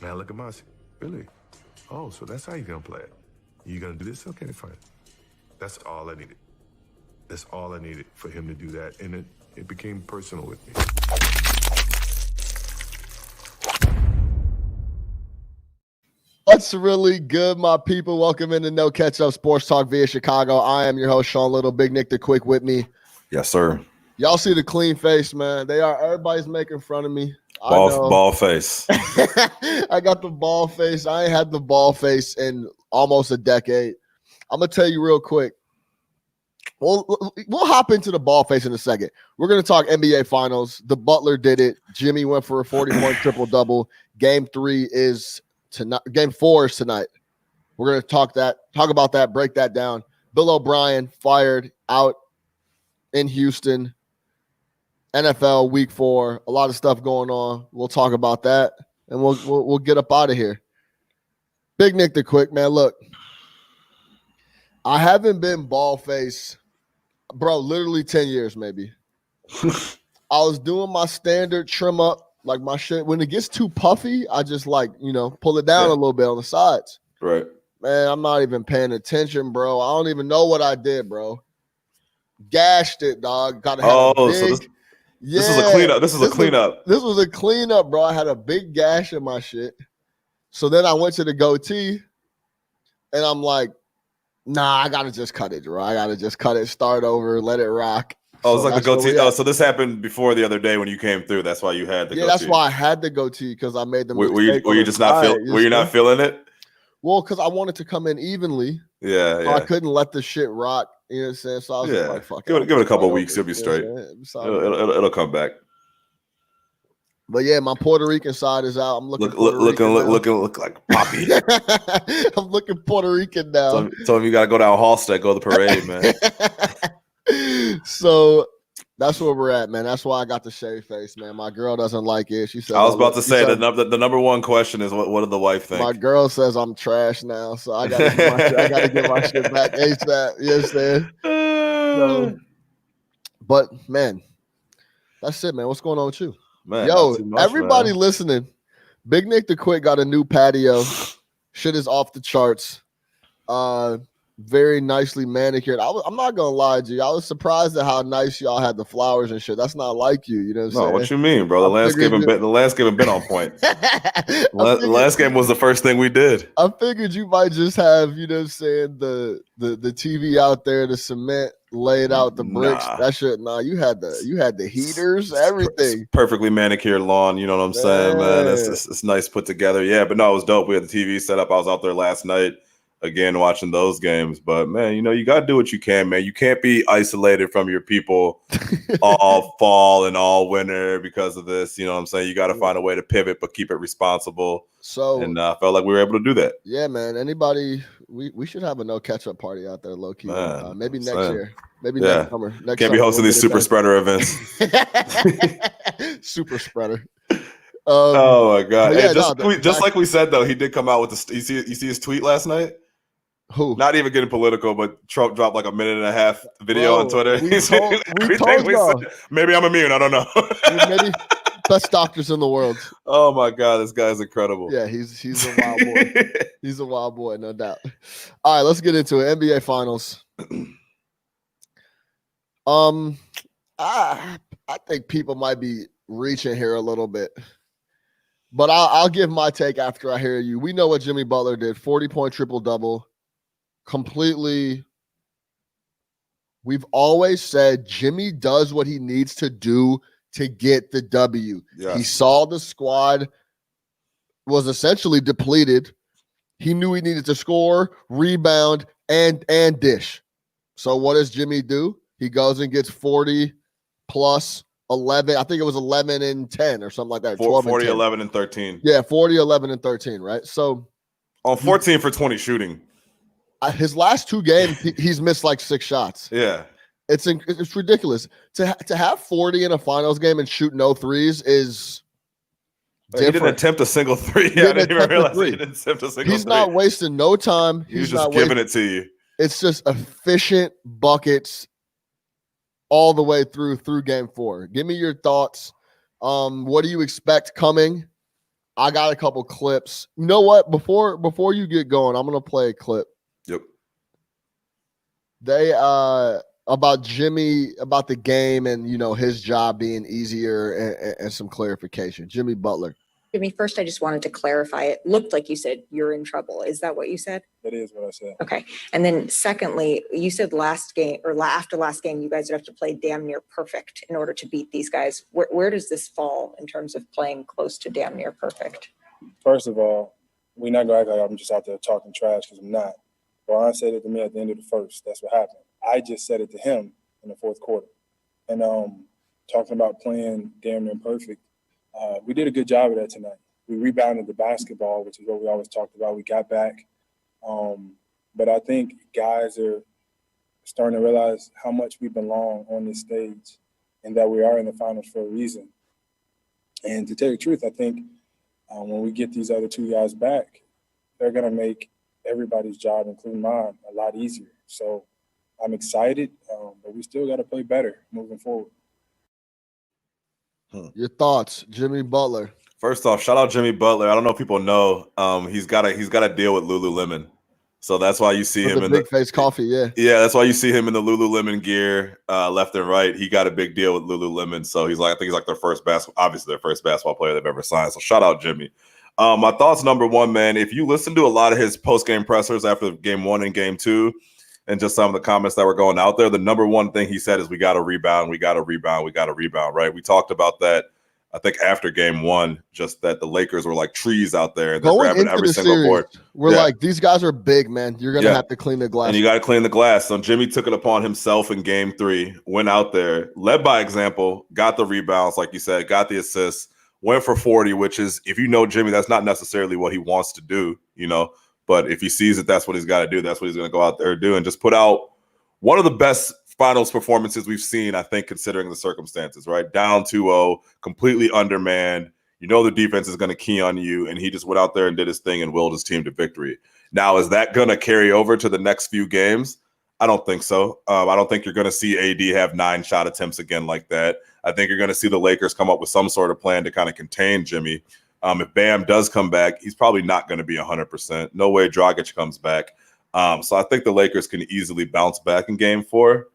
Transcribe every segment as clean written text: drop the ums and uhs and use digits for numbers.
Now look at Mossy. Really? Oh, so that's how you're going to play it. You going to do this? Okay, fine. That's all I needed. That's all I needed for him to do that. And it became personal with me. What's really good, my people? Welcome into No Ketchup Sports Talk via Chicago. I am your host, Sean Little. Big Nick the Quick with me. Yes, sir. Y'all see the clean face, man. Everybody's making fun of me. Ball face. I got the ball face. I ain't had the ball face in almost a decade. I'm going to tell you real quick. We'll hop into the ball face in a second. We're going to talk NBA Finals. The Butler did it. Jimmy went for a 40-point triple-double. Game 4 is tonight. We're going to talk about that, break that down. Bill O'Brien fired out in Houston. NFL Week 4, a lot of stuff going on. We'll talk about that, and we'll get up out of here. Big Nick the Quick, man. Look, I haven't been ball face, bro, literally 10 years maybe. I was doing my standard trim up, like my shit. When it gets too puffy, I just pull it down a little bit on the sides. Right. Man, I'm not even paying attention, bro. I don't even know what I did, bro. Gashed it, dog. Gotta have a big... This is a cleanup. This was a cleanup, bro. I had a big gash in my shit. So then I went to the goatee, and I'm like, nah, I got to just cut it, bro. I got to just cut it, start over, let it rock. Oh, it's like the goatee. Oh, so this happened before the other day when you came through. That's why you had the goatee. Yeah, that's why I had the goatee, because I made the mistake. Were you just not not feeling it? Well, because I wanted to come in evenly. Yeah, so I couldn't let the shit rock. You know what I'm saying? So I was like, fuck it. Give it a couple of weeks. It'll be straight. It'll come back. But yeah, my Puerto Rican side is out. I'm looking like Poppy. I'm looking Puerto Rican now. Tell him you got to go down Halstead, go to the parade, man. So that's where we're at, man. That's why I got the shave face, man. My girl doesn't like it. She said, I was about to say the number one question is what did the wife think? My girl says I'm trash now, so I gotta get my shit back ASAP. You know what I'm saying? So, but man, that's it, man. What's going on with you? Man, yo, everybody listening, Big Nick the Quick got a new patio. Shit is off the charts. Very nicely manicured. I'm not gonna lie to you. I was surprised at how nice y'all had the flowers and shit. That's not like you, you know what I'm saying? What you mean, bro? The landscaping been on point. Landscape was the first thing we did. I figured you might just have, you know what I'm saying, the TV out there, the cement laid out, the bricks. That shit, you had the heaters, everything. Perfectly manicured lawn, you know what I'm saying, man? It's nice put together. Yeah, but no, it was dope. We had the TV set up. I was out there last night. Again, watching those games, but man, you got to do what you can, man. You can't be isolated from your people all fall and all winter because of this. You know what I'm saying? You got to find a way to pivot, but keep it responsible. So, and I felt like we were able to do that. Yeah, man. Anybody, we should have a no catch-up party out there, low key. Maybe next year. Maybe next summer. Can't be hosting these super spreader events. Super spreader. Oh my god! Hey, just like we said though, he did come out with the. You see his tweet last night? Who? Not even getting political, but Trump dropped like a 1.5-minute video on Twitter. We told y'all. Maybe I'm immune. I don't know. Maybe best doctors in the world. Oh my god, this guy's incredible. Yeah, he's a wild boy. He's a wild boy, no doubt. All right, let's get into it. NBA Finals. I think people might be reaching here a little bit. But I'll give my take after I hear you. We know what Jimmy Butler did. 40-point triple-double. Completely. We've always said Jimmy does what he needs to do to get the W. Yes. He saw the squad was essentially depleted. He knew he needed to score, rebound, and dish. So what does Jimmy do? He goes and gets 40 plus 11. I think it was 11 and 10 or something like that. 40, 11, and 13. Yeah, 40, 11, and 13, right? So on 14 for 20 shooting. His last two games, he's missed like 6 shots. Yeah. It's ridiculous. To have 40 in a finals game and shoot no threes is different. He didn't attempt a single three. I didn't even realize he didn't attempt a single three. He's not wasting no time. He's just giving it to you. It's just efficient buckets all the way through game 4. Give me your thoughts. What do you expect coming? I got a couple clips. You know what? Before you get going, I'm gonna play a clip. Yep. They about Jimmy, about the game and his job being easier and some clarification. Jimmy Butler. Jimmy, first, I just wanted to clarify. It looked like you said you're in trouble. Is that what you said? That is what I said. Okay. And then secondly, you said last game or after last game, you guys would have to play damn near perfect in order to beat these guys. Where does this fall in terms of playing close to damn near perfect? First of all, we're not going to act like I'm just out there talking trash because I'm not. Ron said it to me at the end of the first. That's what happened. I just said it to him in the fourth quarter. And talking about playing damn near perfect, we did a good job of that tonight. We rebounded the basketball, which is what we always talked about. We got back. But I think guys are starting to realize how much we belong on this stage and that we are in the finals for a reason. And to tell you the truth, I think when we get these other two guys back, they're going to make everybody's job, including mine, a lot easier. So I'm excited, but we still got to play better moving forward. Your thoughts, Jimmy Butler? First off, shout out Jimmy Butler. I don't know if people know, he's got a deal with Lululemon, so that's why you see him in the big face coffee. Yeah, that's why you see him in the Lululemon gear, left and right. He got a big deal with Lululemon, so I think he's like their first basketball player they've ever signed. So shout out Jimmy. My thoughts, number one, man. If you listen to a lot of his post game pressers after game 1 and game 2, and just some of the comments that were going out there, the number one thing he said is we got to rebound, we got to rebound, we got to rebound. Right? We talked about that. I think after game 1, just that the Lakers were like trees out there. And they're grabbing every single board. We're like, these guys are big, man. You're going to have to clean the glass. And you got to clean the glass. So Jimmy took it upon himself in game 3, went out there, led by example, got the rebounds, like you said, got the assists, went for 40, which is, if you know Jimmy, that's not necessarily what he wants to do, But if he sees that that's what he's got to do, that's what he's going to go out there and do, and just put out one of the best finals performances we've seen, I think, considering the circumstances, right? Down 2-0, completely undermanned. The defense is going to key on you, and he just went out there and did his thing and willed his team to victory. Now, is that going to carry over to the next few games? I don't think so. I don't think you're going to see AD have 9 shot attempts again like that. I think you're going to see the Lakers come up with some sort of plan to kind of contain Jimmy. If Bam does come back, he's probably not going to be 100%. No way Dragic comes back. So I think the Lakers can easily bounce back in game 4.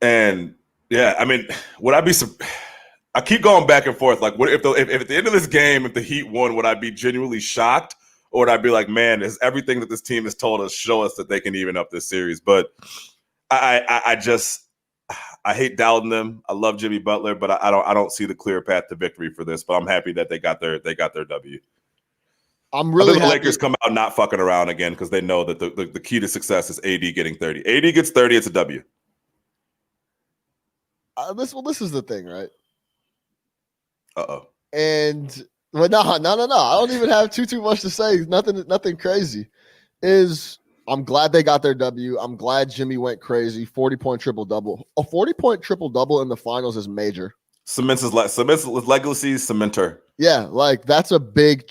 And yeah, I mean, would I be? I keep going back and forth. Like, what if at the end of this game, if the Heat won, would I be genuinely shocked, or would I be like, man, is everything that this team has told us show us that they can even up this series? But I hate doubting them. I love Jimmy Butler, but I don't see the clear path to victory for this. But I'm happy that they got their W. I'm really happy. The Lakers come out not fucking around again because they know that the key to success is AD getting 30. AD gets 30, it's a W. This is the thing, right? Uh-oh. But no. I don't even have too much to say. Nothing crazy. I'm glad they got their W. I'm glad Jimmy went crazy. 40-point triple-double. A 40-point triple-double in the finals is major. Cements his legacy, cementer. Yeah, like that's a big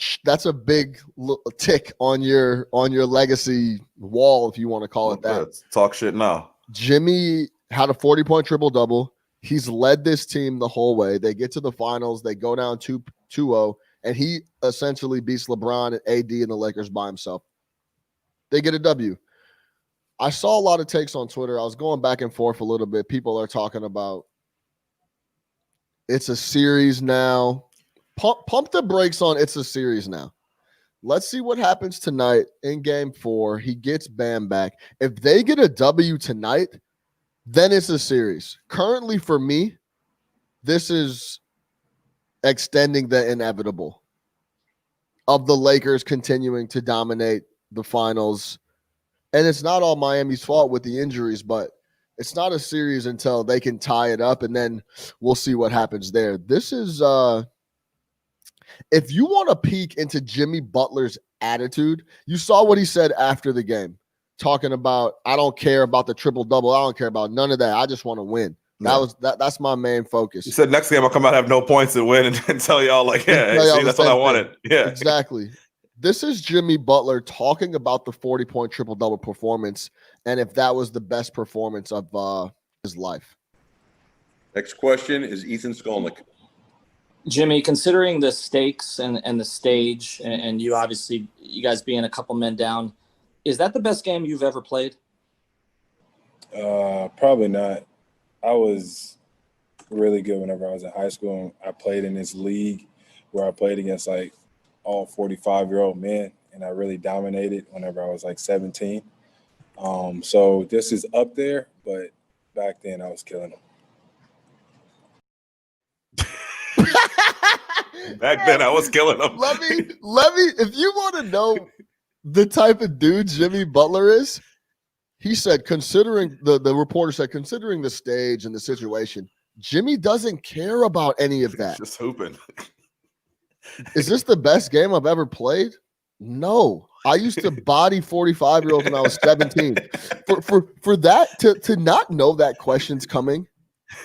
tick on your legacy wall, if you want to call it that. Let's talk shit now. Jimmy had a 40-point triple-double. He's led this team the whole way. They get to the finals. They go down 2-0, and he essentially beats LeBron and AD and the Lakers by himself. They get a W. I saw a lot of takes on Twitter. I was going back and forth a little bit. People are talking about it's a series now. Pump the brakes on it's a series now. Let's see what happens tonight in game 4. He gets Bam back. If they get a W tonight, then it's a series. Currently, for me, this is extending the inevitable of the Lakers continuing to dominate the finals. And it's not all Miami's fault with the injuries, but it's not a series until they can tie it up, and then we'll see what happens there. This is if you want to peek into Jimmy Butler's attitude, you saw what he said after the game, talking about, I don't care about the triple-double. I don't care about none of that. I just want to win. That's my main focus. He said next game I'll come out have no points and win and tell y'all like, yeah, see, that's what I wanted. Yeah, exactly. This is Jimmy Butler talking about the 40-point triple-double performance and if that was the best performance of his life. Next question is Ethan Skolnick. Jimmy, considering the stakes and the stage, and you obviously, you guys being a couple men down, is that the best game you've ever played? Probably not. I was really good whenever I was in high school. I played in this league where I played against like all 45-year-old men, and I really dominated whenever I was like 17. So this is up there, but back then I was killing them. Back then, I was killing them. Let me. If you want to know the type of dude Jimmy Butler is, he said, considering the reporter said, considering the stage and the situation, Jimmy doesn't care about any of that. Just hooping. Is this the best game I've ever played? No. I used to body 45-year-olds when I was 17. For that to not know that question's coming,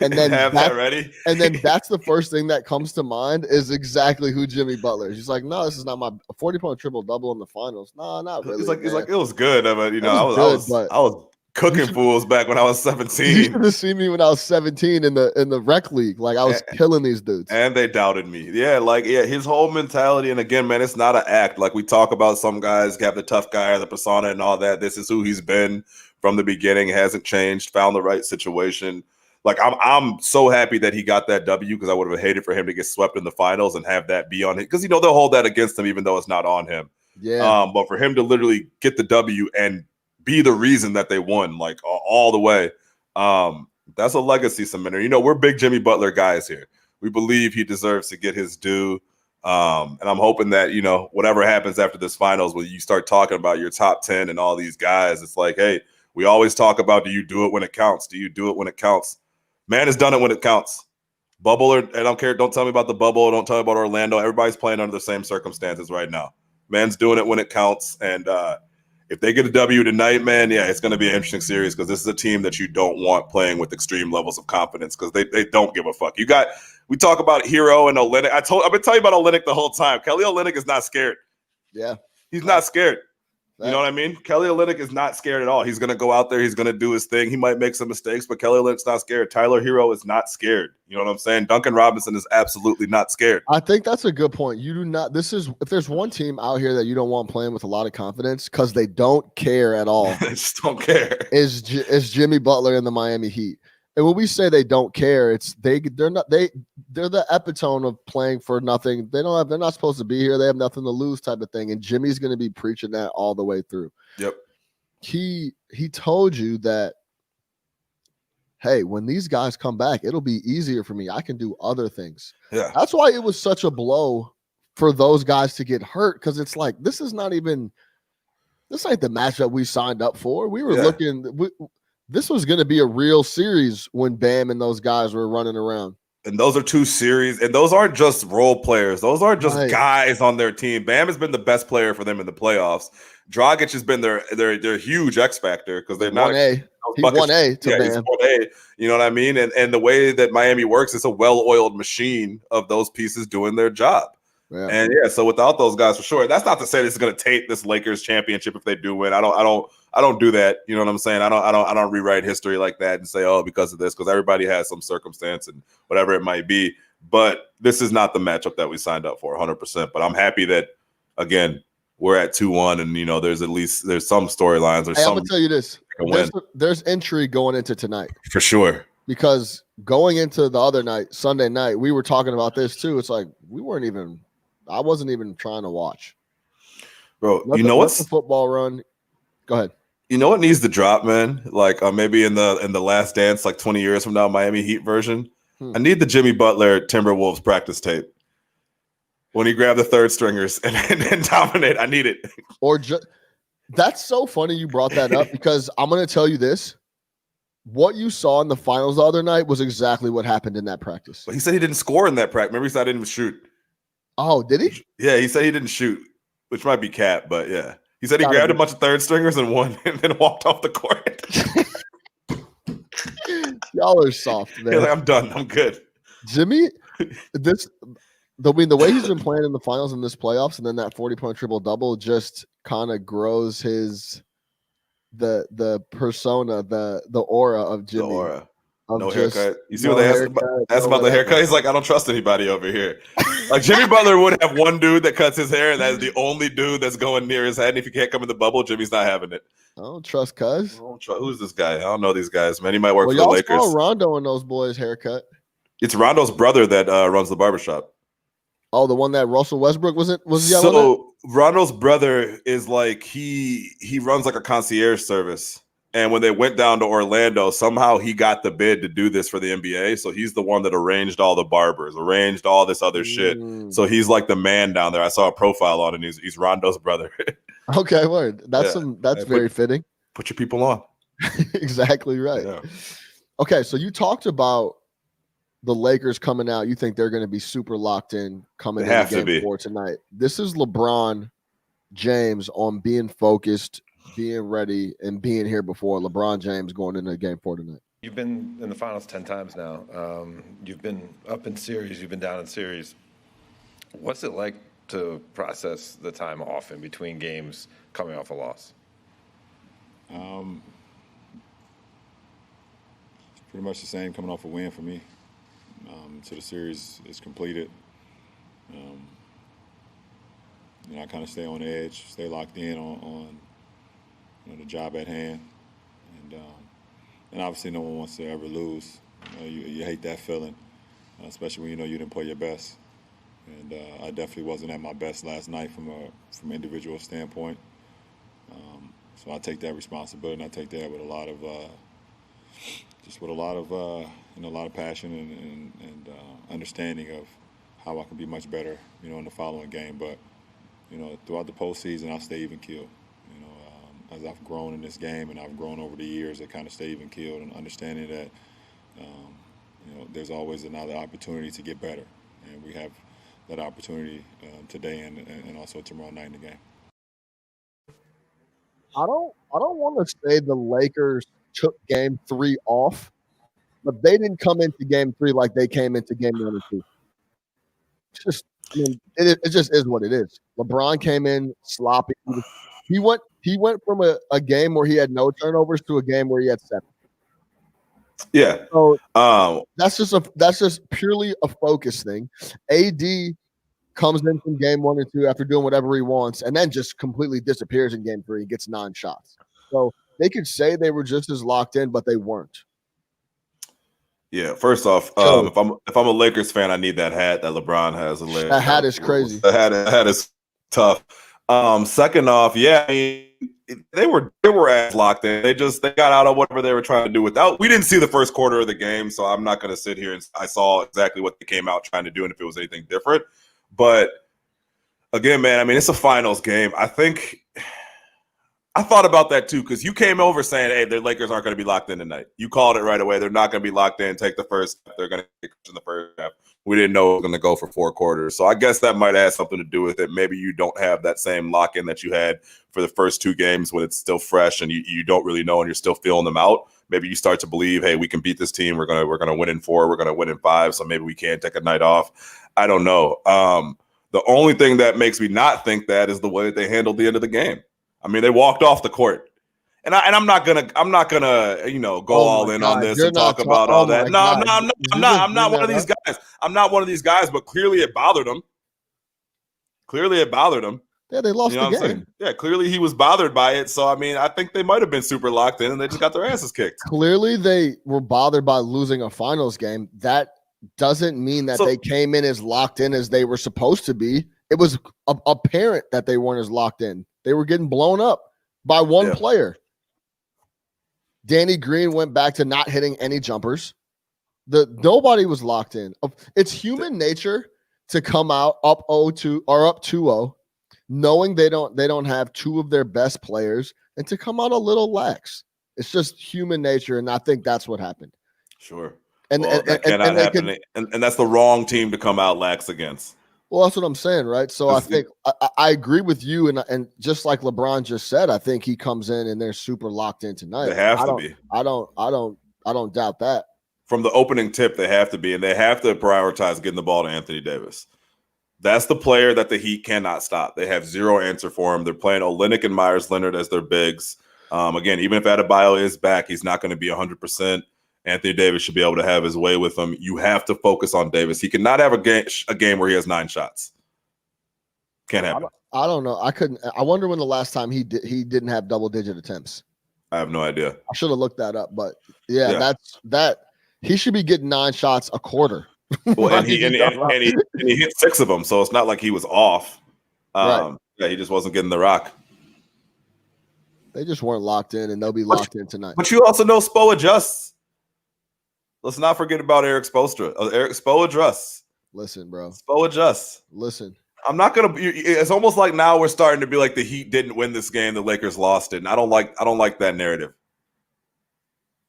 and then have that ready, and then that's the first thing that comes to mind is exactly who Jimmy Butler is. He's like, no, this is not my 40-point triple double in the finals. No, not really. He's like it was good, but I was cooking fools back when I was 17. You should have seen me when I was 17 in the rec league. Like I was killing these dudes. And they doubted me. His whole mentality. And again, man, it's not an act. Like we talk about, some guys have the tough guy or the persona and all that. This is who he's been from the beginning. Hasn't changed. Found the right situation. Like I'm so happy that he got that W, because I would have hated for him to get swept in the finals and have that be on him, because they'll hold that against him even though it's not on him. Yeah. But for him to literally get the W and be the reason that they won, like all the way, that's a legacy cementer. We're big Jimmy Butler guys here. We believe he deserves to get his due. And I'm hoping that, whatever happens after this finals, when you start talking about your top 10 and all these guys, it's like, hey, we always talk about, do you do it when it counts? Do you do it when it counts? Man has done it when it counts. Bubble, or I don't care. Don't tell me about the bubble. Don't tell me about Orlando. Everybody's playing under the same circumstances right now. Man's doing it when it counts. And if they get a W tonight, man, it's going to be an interesting series, because this is a team that you don't want playing with extreme levels of confidence, because they don't give a fuck. We talk about Hero and Olynyk. I've been telling you about Olynyk the whole time. Kelly Olynyk is not scared. Yeah. He's not scared. You know what I mean? Kelly Olynyk is not scared at all. He's going to go out there. He's going to do his thing. He might make some mistakes, but Kelly Olynyk's not scared. Tyler Hero is not scared. You know what I'm saying? Duncan Robinson is absolutely not scared. I think that's a good point. You do not. If there's one team out here that you don't want playing with a lot of confidence because they don't care at all, They just don't care. Is Jimmy Butler and the Miami Heat. And when we say they don't care, they're the epitome of playing for nothing. They're not supposed to be here. They have nothing to lose type of thing. And Jimmy's going to be preaching that all the way through. Yep. He told you that, hey, when these guys come back, it'll be easier for me. I can do other things. Yeah. That's why it was such a blow for those guys to get hurt, because it's like, this ain't the matchup we signed up for. We were looking. This was going to be a real series when Bam and those guys were running around. And those are two series, and those aren't just role players. Those aren't just guys on their team. Bam has been the best player for them in the playoffs. Dragic has been their huge X factor, because they're not. He 1A to Bam. He's 1A. You know what I mean? And the way that Miami works, it's a well-oiled machine of those pieces doing their job. Yeah. And so without those guys, for sure. That's not to say this is going to take this Lakers championship if they do win. I don't do that. You know what I'm saying? I don't rewrite history like that and say, oh, because of this, because everybody has some circumstance and whatever it might be. But this is not the matchup that we signed up for 100%. But I'm happy that, again, we're at 2-1, and there's some storylines or I'm gonna tell you this. There's intrigue going into tonight. For sure. Because going into the other night, Sunday night, we were talking about this too. It's like I wasn't even trying to watch. Bro, what's the football run? Go ahead. You know what needs to drop, man? Like maybe in the Last Dance, like 20 years from now, Miami Heat version. I need the Jimmy Butler Timberwolves practice tape when he grabbed the third stringers and dominate. I need it. That's so funny you brought that up, because I'm going to tell you this. What you saw in the finals the other night was exactly what happened in that practice. But he said he didn't score in that practice. Remember, he said I didn't even shoot. Oh, did he? Yeah, he said he didn't shoot, which might be cap, but yeah. He said he grabbed a bunch of third stringers and won and then walked off the court. Y'all are soft, man. Like, I'm done. I'm good. Jimmy, the way he's been playing in the finals in this playoffs, and then that 40-point triple-double just kind of grows the persona, the aura of Jimmy. of No just haircut. You see no what they asked haircut, asked no about the whatever. haircut? He's like, I don't trust anybody over here. Like Jimmy Butler would have one dude that cuts his hair, and that's the only dude that's going near his head. And if you can't come in the bubble, Jimmy's not having it. I don't trust Cuz. Who's this guy? I don't know these guys, man. He might work Well, for the y'all Lakers. saw Rondo and those boys' haircut. It's Rondo's brother that runs the barbershop. Oh, the one that Russell Westbrook was yelling at? So Rondo's brother is like he runs like a concierge service. And when they went down to Orlando, somehow he got the bid to do this for the NBA. So he's the one that arranged all the barbers, arranged all this other shit. So he's like the man down there. I saw a profile on it. And he's Rondo's brother. Okay, word. That's very fitting. Put your people on. Exactly right. Yeah. Okay, so you talked about the Lakers coming out. You think they're going to be super locked in coming into game 4 tonight. This is LeBron James on being focused, being ready, and being here before. LeBron James going into game 4 tonight. You've been in the finals 10 times now. You've been up in series. You've been down in series. What's it like to process the time off in between games coming off a loss? It's pretty much the same coming off a win for me. So the series is completed. I kind of stay on the edge, stay locked in on the job at hand, and obviously no one wants to ever lose. You hate that feeling, especially when you know you didn't play your best. And I definitely wasn't at my best last night from an individual standpoint. So I take that responsibility, and I take that with a lot of a lot of passion and understanding of how I can be much better, in the following game. But throughout the postseason, I'll stay even keeled. As I've grown in this game and I've grown over the years, I kind of stay even keeled and understanding that there's always another opportunity to get better, and we have that opportunity today and also tomorrow night in the game. I don't want to say the Lakers took game 3 off, but they didn't come into game 3 like they came into game 1 and 2. It just is what it is. LeBron came in sloppy. He went from a game where he had no turnovers to a game where he had 7. Yeah. So that's just purely a focus thing. AD comes in from game 1 and 2 after doing whatever he wants, and then just completely disappears in game 3 and gets 9 shots. So they could say they were just as locked in, but they weren't. Yeah. First off, if I'm a Lakers fan, I need that hat that LeBron has. That hat is crazy. The hat is tough. Second off, yeah, I mean, they were as locked in. They got out of whatever they were trying to do without. We didn't see the first quarter of the game, so I'm not going to sit here and I saw exactly what they came out trying to do and if it was anything different. But again, man, I mean, it's a finals game. I think I thought about that too, because you came over saying, hey, the Lakers aren't going to be locked in tonight. You called it right away. They're not going to be locked in. Take the first step. They're going to get in the first half. We didn't know it was going to go for 4 quarters. So I guess that might have something to do with it. Maybe you don't have that same lock-in that you had for the first 2 games when it's still fresh and you don't really know and you're still feeling them out. Maybe you start to believe, hey, we can beat this team. We're gonna win in 4. We're gonna win in 5. So maybe we can take a night off. I don't know. The only thing that makes me not think that is the way that they handled the end of the game. I mean, they walked off the court. And I'm not gonna go all in on this and talk about all that. No, I'm not one of these guys. I'm not one of these guys, but clearly it bothered him. Yeah, they lost the game. Yeah, clearly he was bothered by it. So I mean, I think they might have been super locked in and they just got their asses kicked. Clearly they were bothered by losing a finals game. That doesn't mean that they came in as locked in as they were supposed to be. It was apparent that they weren't as locked in. They were getting blown up by one player. Danny Green went back to not hitting any jumpers. Nobody was locked in. It's human nature to come out up 0-2 or up 2-0, knowing they don't have 2 of their best players, and to come out a little lax. It's just human nature, and I think that's what happened. Sure. And that cannot happen. And that's the wrong team to come out lax against. Well, that's what I'm saying, right? So I think I agree with you, and just like LeBron just said, I think he comes in and they're super locked in tonight. They have to be. I don't doubt that. From the opening tip, they have to be, and they have to prioritize getting the ball to Anthony Davis. That's the player that the Heat cannot stop. They have zero answer for him. They're playing Olynyk and Myers Leonard as their bigs. Again, even if Adebayo is back, he's not going to be 100%. Anthony Davis should be able to have his way with him. You have to focus on Davis. He cannot have a game where he has 9 shots. Can't happen. I don't know. I wonder when the last time he didn't have double-digit attempts. I have no idea. I should have looked that up, but yeah. That he should be getting 9 shots a quarter. Well, and he hit 6 of them, so it's not like he was off. Right. Yeah, he just wasn't getting the rock. They just weren't locked in, and they'll be locked in tonight. But you also know Spo adjusts. Let's not forget about Eric Spoelstra. Eric Spo adjusts. Listen, bro. Spo adjusts. Listen. I'm not gonna. It's almost like now we're starting to be like the Heat didn't win this game, the Lakers lost it, and I don't like that narrative.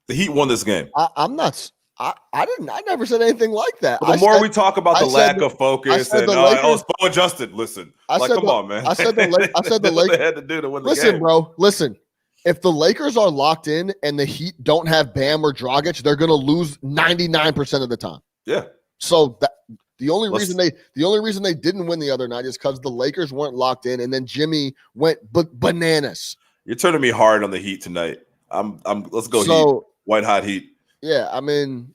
The Heat won this game. I'm not. I never said anything like that. But the more we talk about the lack of focus and Spo adjusted, listen, come on, man. I said the Lakers had to do to win the listen, game. bro. Listen, if the Lakers are locked in and the Heat don't have Bam or Dragic, they're gonna lose 99% of the time. Yeah. So the only reason they didn't win the other night is because the Lakers weren't locked in, and then Jimmy went bananas. You're turning me hard on the Heat tonight. Let's go Heat. White hot Heat. Yeah, I mean,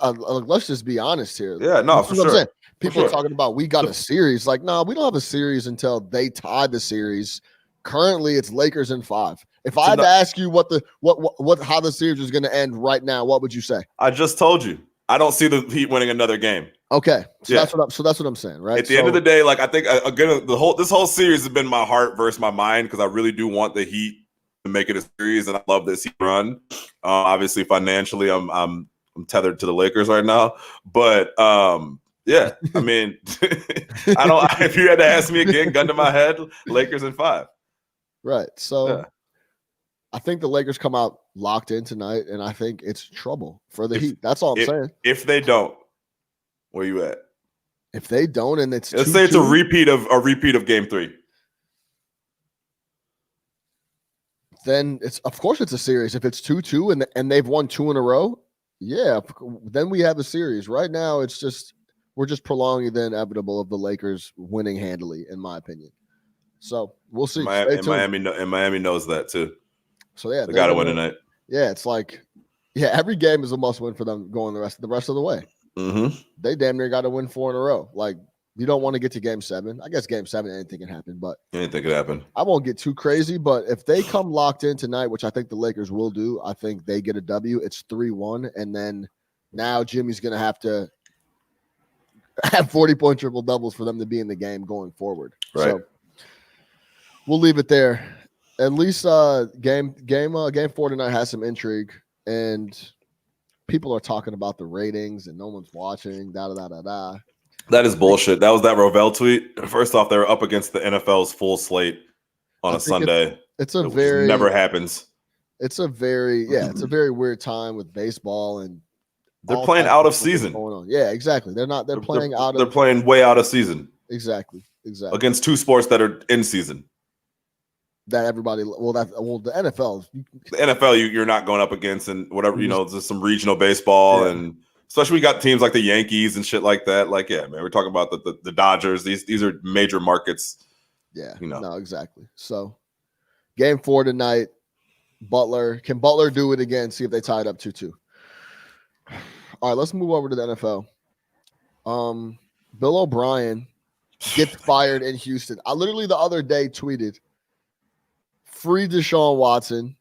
let's just be honest here. Yeah, no, for sure. People are talking about we got a series. Like, no, we don't have a series until they tie the series. Currently, it's Lakers in 5. If I had to ask you how the series is going to end right now, what would you say? I just told you. I don't see the Heat winning another game. Okay, that's what I'm saying, right? At the end of the day, like I think again, this whole series has been my heart versus my mind because I really do want the Heat to make it a series, and I love this Heat run. Obviously, financially, I'm tethered to the Lakers right now, but yeah, I mean, I don't. If you had to ask me again, gun to my head, Lakers in 5. Right. So, I think the Lakers come out locked in tonight, and I think it's trouble for the Heat. That's all I'm saying. If they don't, where you at? If they don't, and it's let's say it's a repeat of Game 3. Then it's a series. If it's 2-2 and they've won 2 in a row, yeah, then we have a series. Right now, we're just prolonging the inevitable of the Lakers winning handily, in my opinion. So we'll see. Miami knows that too. So yeah, they got to win tonight. Yeah, it's like, every game is a must win for them going the rest of the way. Mm-hmm. They damn near got to win 4 in a row. Like, you don't want to get to Game 7. I guess Game 7, anything can happen, but anything could happen. I won't get too crazy, but if they come locked in tonight, which I think the Lakers will do, I think they get a W. It's 3-1, and then now Jimmy's going to have 40-point triple doubles for them to be in the game going forward. Right. So we'll leave it there. At least game 4 tonight has some intrigue, and people are talking about the ratings, and no one's watching. That is bullshit. That was that Rovell tweet. First off, they were up against the NFL's full slate on a Sunday. It's very never happens. It's a very weird time with baseball, and they're playing out of season. Going on. Yeah, exactly. They're playing way out of season. Exactly. Against 2 sports that are in season. That everybody, the NFL. The NFL, you're not going up against, and whatever, there's some regional baseball, and especially we got teams like the Yankees and shit like that. Like, yeah, man, we're talking about the Dodgers. These are major markets. Yeah, no, exactly. So, Game 4 tonight. Butler. Can Butler do it again? See if they tie it up 2-2. All right, let's move over to the NFL. Bill O'Brien gets fired in Houston. I literally the other day tweeted, free Deshaun Watson.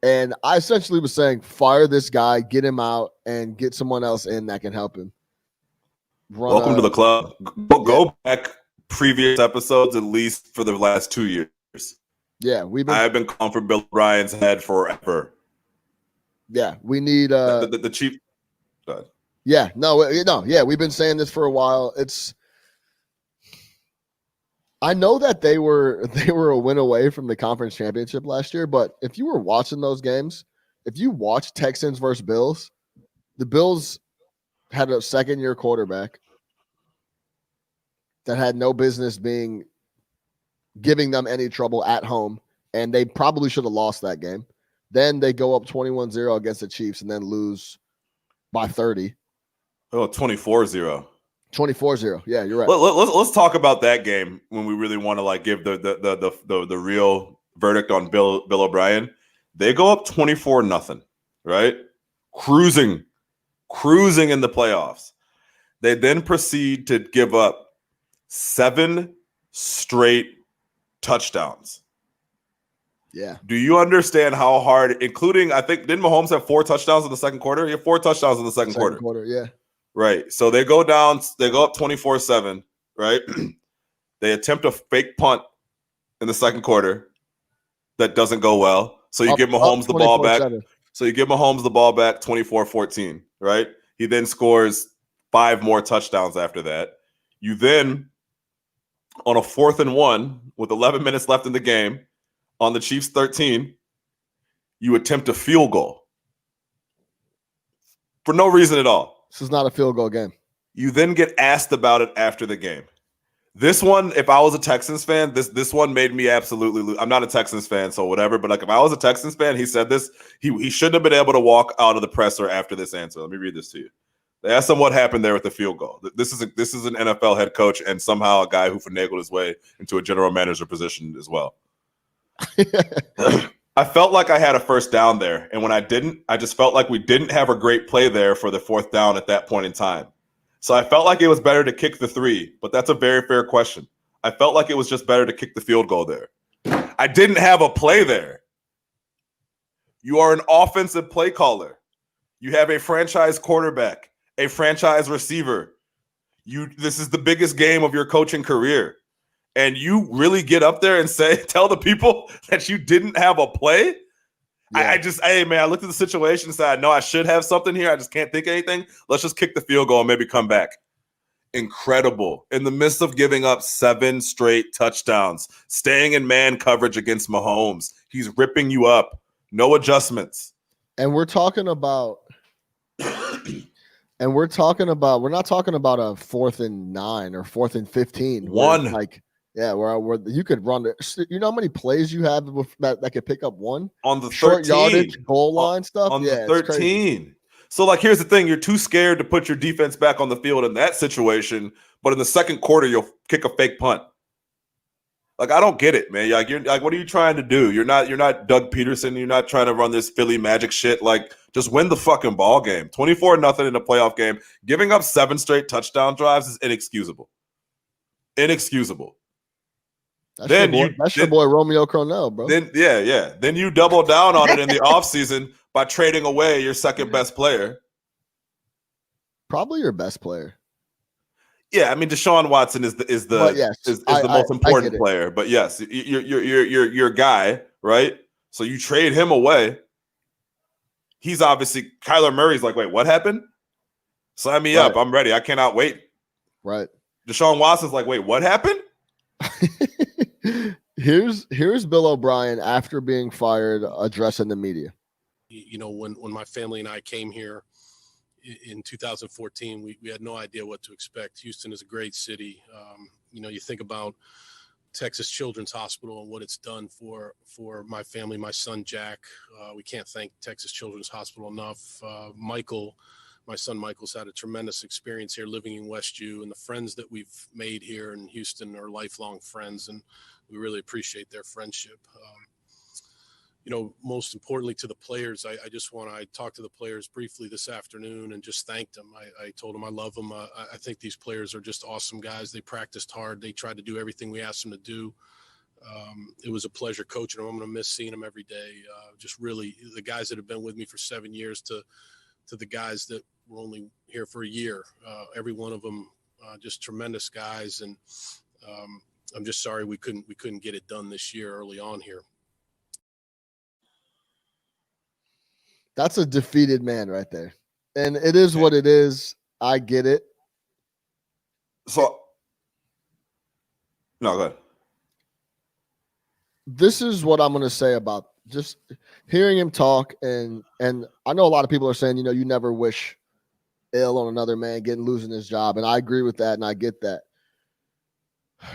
And I essentially was saying, fire this guy, get him out, and get someone else in that can help him. Welcome to the club. Go back previous episodes, at least for the last 2 years. Yeah, I've been calling for Bill O'Brien's head forever. Yeah, we need the chief. Yeah, we've been saying this for a while. I know that they were a win away from the conference championship last year, but if you were watching those games, if you watched Texans versus Bills, the Bills had a second-year quarterback that had no business giving them any trouble at home, and they probably should have lost that game. Then they go up 21-0 against the Chiefs and then lose by 30. Oh, 24-0. 24-0. Yeah, you're right. Let's talk about that game when we really want to give the real verdict on Bill O'Brien. They go up 24-0, right? cruising in the playoffs. They then proceed to give up 7 straight touchdowns. Yeah. Do you understand how hard, including, I think, didn't Mahomes have 4 touchdowns in the second quarter? He had 4 touchdowns in the second quarter. Yeah. Right. So they go down, they go up 24-7, right? They attempt a fake punt in the second quarter that doesn't go well. So you give Mahomes the ball back. So you give Mahomes the ball back 24-14, right? He then scores 5 more touchdowns after that. You then, on a 4th and 1 with 11 minutes left in the game, on the Chiefs 13, you attempt a field goal for no reason at all. This is not a field goal game. You then get asked about it after the game. This one, if I was a Texans fan, this one made me absolutely lose. I'm not a Texans fan, so whatever. But like, if I was a Texans fan, he said this. He shouldn't have been able to walk out of the presser after this answer. Let me read this to you. They asked him what happened there with the field goal. This is an NFL head coach and somehow a guy who finagled his way into a general manager position as well. I felt like I had a first down there, and when I didn't, I just felt like we didn't have a great play there for the 4th down at that point in time. So I felt like it was better to kick the 3, but that's a very fair question. I felt like it was just better to kick the field goal there. I didn't have a play there. You are an offensive play caller. You have a franchise quarterback, a franchise receiver. This is the biggest game of your coaching career. And you really get up there and tell the people that you didn't have a play? Yeah. I looked at the situation and said, I know I should have something here. I just can't think of anything. Let's just kick the field goal and maybe come back. Incredible. In the midst of giving up 7 straight touchdowns, staying in man coverage against Mahomes. He's ripping you up. No adjustments. And we're talking about we're not talking about a 4th and 9 or 4th and 15. One. Yeah, where you could run it. You know how many plays you have that could pick up one? On the short 13. yardage, goal line stuff? On the 13. So, here's the thing. You're too scared to put your defense back on the field in that situation, but in the second quarter, you'll kick a fake punt. I don't get it, man. What are you trying to do? You're not Doug Peterson. You're not trying to run this Philly Magic shit. Just win the fucking ball game. 24-0 in a playoff game. Giving up 7 straight touchdown drives is inexcusable. Inexcusable. That's your boy Romeo Crennel, bro. Then you double down on it in the offseason by trading away your second best player. Probably your best player. Yeah, I mean Deshaun Watson is the most important player. But yes, your guy, right? So you trade him away. He's obviously Kyler Murray's like, wait, what happened? Sign me up. I'm ready. I cannot wait. Right. Deshaun Watson's like, wait, what happened? Here's Bill O'Brien after being fired addressing the media. When my family and I came here in 2014, we had no idea what to expect. Houston is a great city. You think about Texas Children's Hospital and what it's done for my family, my son Jack. We can't thank Texas Children's Hospital enough. My son Michael's had a tremendous experience here living in Westview, and the friends that we've made here in Houston are lifelong friends, and we really appreciate their friendship. Most importantly to the players, I talked to the players briefly this afternoon and just thanked them. I told them I love them. I think these players are just awesome guys. They practiced hard. They tried to do everything we asked them to do. It was a pleasure coaching them. I'm going to miss seeing them every day. Just really the guys that have been with me for 7 years to the guys that were only here for a year. Every one of them just tremendous guys. And I'm just sorry we couldn't get it done this year early on here. That's a defeated man right there. And it is what it is. I get it. So, no, go ahead. This is what I'm going to say about just hearing him talk. And I know a lot of people are saying, you never wish ill on another man losing his job. And I agree with that. And I get that.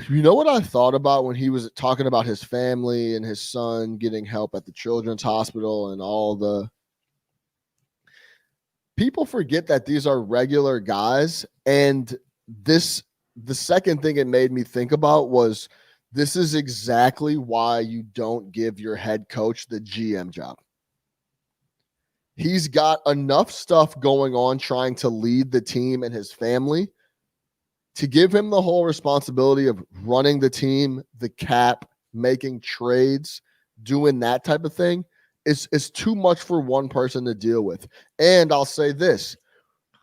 You know what I thought about when he was talking about his family and his son getting help at the Children's Hospital and all the people forget that these are regular guys. And the second thing it made me think about was this is exactly why you don't give your head coach the GM job. He's got enough stuff going on trying to lead the team and his family to give him the whole responsibility of running the team, the cap, making trades, doing that type of thing. Is too much for one person to deal with. And I'll say this,